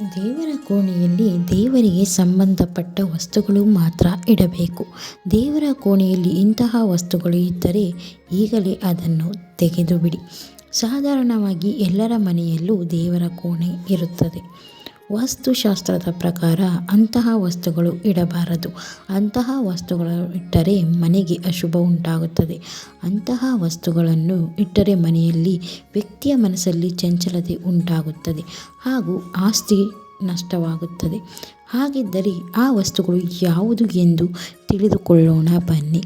ದೇವರ ಕೋಣೆಯಲ್ಲಿ ದೇವರಿಗೆ ಸಂಬಂಧಪಟ್ಟ ವಸ್ತುಗಳು ಮಾತ್ರ ಇಡಬೇಕು. ದೇವರ ಕೋಣೆಯಲ್ಲಿ ಇಂತಹ ವಸ್ತುಗಳು ಇದ್ದರೆ ಈಗಲೇ ಅದನ್ನು ತೆಗೆದುಬಿಡಿ. ಸಾಧಾರಣವಾಗಿ ಎಲ್ಲರ ಮನೆಯಲ್ಲೂ ದೇವರ ಕೋಣೆ ಇರುತ್ತದೆ. ವಾಸ್ತುಶಾಸ್ತ್ರದ ಪ್ರಕಾರ ಅಂತಹ ವಸ್ತುಗಳು ಇಡಬಾರದು. ಅಂತಹ ವಸ್ತುಗಳು ಇಟ್ಟರೆ ಮನೆಗೆ ಅಶುಭ ಉಂಟಾಗುತ್ತದೆ. ಅಂತಹ ವಸ್ತುಗಳನ್ನು ಇಟ್ಟರೆ ಮನೆಯಲ್ಲಿ ವ್ಯಕ್ತಿಯ ಮನಸ್ಸಲ್ಲಿ ಚಂಚಲತೆ ಉಂಟಾಗುತ್ತದೆ ಹಾಗೂ ಆಸ್ತಿ ನಷ್ಟವಾಗುತ್ತದೆ. ಹಾಗಿದ್ದರೆ ಆ ವಸ್ತುಗಳು ಯಾವುದು ಎಂದು ತಿಳಿದುಕೊಳ್ಳೋಣ ಬನ್ನಿ.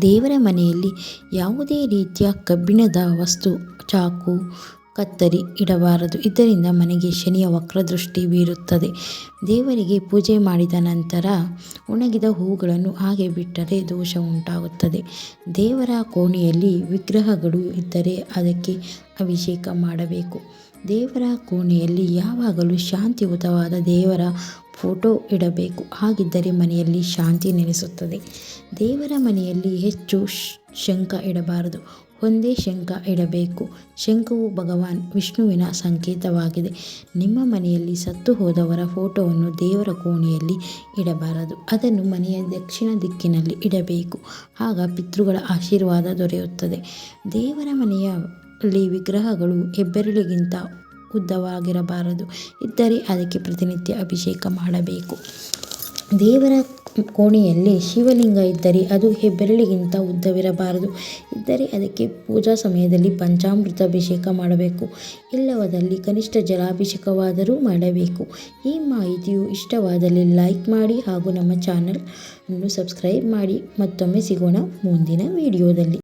ದೇವರ ಮನೆಯಲ್ಲಿ ಯಾವುದೇ ರೀತಿಯ ಕಬ್ಬಿಣದ ವಸ್ತು, ಚಾಕು, ಕತ್ತರಿ ಇಡಬಾರದು. ಇದರಿಂದ ಮನೆಗೆ ಶನಿಯ ವಕ್ರದೃಷ್ಟಿ ಬೀರುತ್ತದೆ. ದೇವರಿಗೆ ಪೂಜೆ ಮಾಡಿದ ನಂತರ ಒಣಗಿದ ಹೂಗಳನ್ನು ಹಾಗೆ ಬಿಟ್ಟರೆ ದೋಷ ಉಂಟಾಗುತ್ತದೆ. ದೇವರ ಕೋಣೆಯಲ್ಲಿ ವಿಗ್ರಹಗಳು ಇದ್ದರೆ ಅದಕ್ಕೆ ಅಭಿಷೇಕ ಮಾಡಬೇಕು. ದೇವರ ಕೋಣೆಯಲ್ಲಿ ಯಾವಾಗಲೂ ಶಾಂತಿಯುತವಾದ ದೇವರ ಫೋಟೋ ಇಡಬೇಕು. ಹಾಗಿದ್ದರೆ ಮನೆಯಲ್ಲಿ ಶಾಂತಿ ನೆಲೆಸುತ್ತದೆ. ದೇವರ ಮನೆಯಲ್ಲಿ ಹೆಚ್ಚು ಶಂಖ ಇಡಬಾರದು. ಒಂದೇ ಶಂಖ ಇಡಬೇಕು. ಶಂಖವು ಭಗವಾನ್ ವಿಷ್ಣುವಿನ ಸಂಕೇತವಾಗಿದೆ. ನಿಮ್ಮ ಮನೆಯಲ್ಲಿ ಸತ್ತು ಹೋದವರ ಫೋಟೋವನ್ನು ದೇವರ ಕೋಣೆಯಲ್ಲಿ ಇಡಬಾರದು. ಅದನ್ನು ಮನೆಯ ದಕ್ಷಿಣ ದಿಕ್ಕಿನಲ್ಲಿ ಇಡಬೇಕು. ಆಗ ಪಿತೃಗಳ ಆಶೀರ್ವಾದ ದೊರೆಯುತ್ತದೆ. ದೇವರ ಮನೆಯಲ್ಲಿ ವಿಗ್ರಹಗಳು ಹೆಬ್ಬೆರಳಿಗಿಂತ ಉದ್ದವಾಗಿರಬಾರದು. ಇದ್ದರೆ ಅದಕ್ಕೆ ಪ್ರತಿನಿತ್ಯ ಅಭಿಷೇಕ ಮಾಡಬೇಕು. ದೇವರ ಕೋಣೆಯಲ್ಲಿ ಶಿವಲಿಂಗ ಇದ್ದರೆ ಅದು ಹೆಬ್ಬೆರಳಿಗಿಂತ ಉದ್ದವಿರಬಾರದು. ಇದ್ದರೆ ಅದಕ್ಕೆ ಪೂಜಾ ಸಮಯದಲ್ಲಿ ಪಂಚಾಮೃತ ಅಭಿಷೇಕ ಮಾಡಬೇಕು. ಇಲ್ಲವಾದಲ್ಲಿ ಕನಿಷ್ಠ ಜಲಾಭಿಷೇಕವಾದರೂ ಮಾಡಬೇಕು. ಈ ಮಾಹಿತಿಯು ಇಷ್ಟವಾದಲ್ಲಿ ಲೈಕ್ ಮಾಡಿ ಹಾಗೂ ನಮ್ಮ ಚಾನಲ್ ಅನ್ನು ಸಬ್ಸ್ಕ್ರೈಬ್ ಮಾಡಿ. ಮತ್ತೊಮ್ಮೆ ಸಿಗೋಣ ಮುಂದಿನ ವಿಡಿಯೋದಲ್ಲಿ.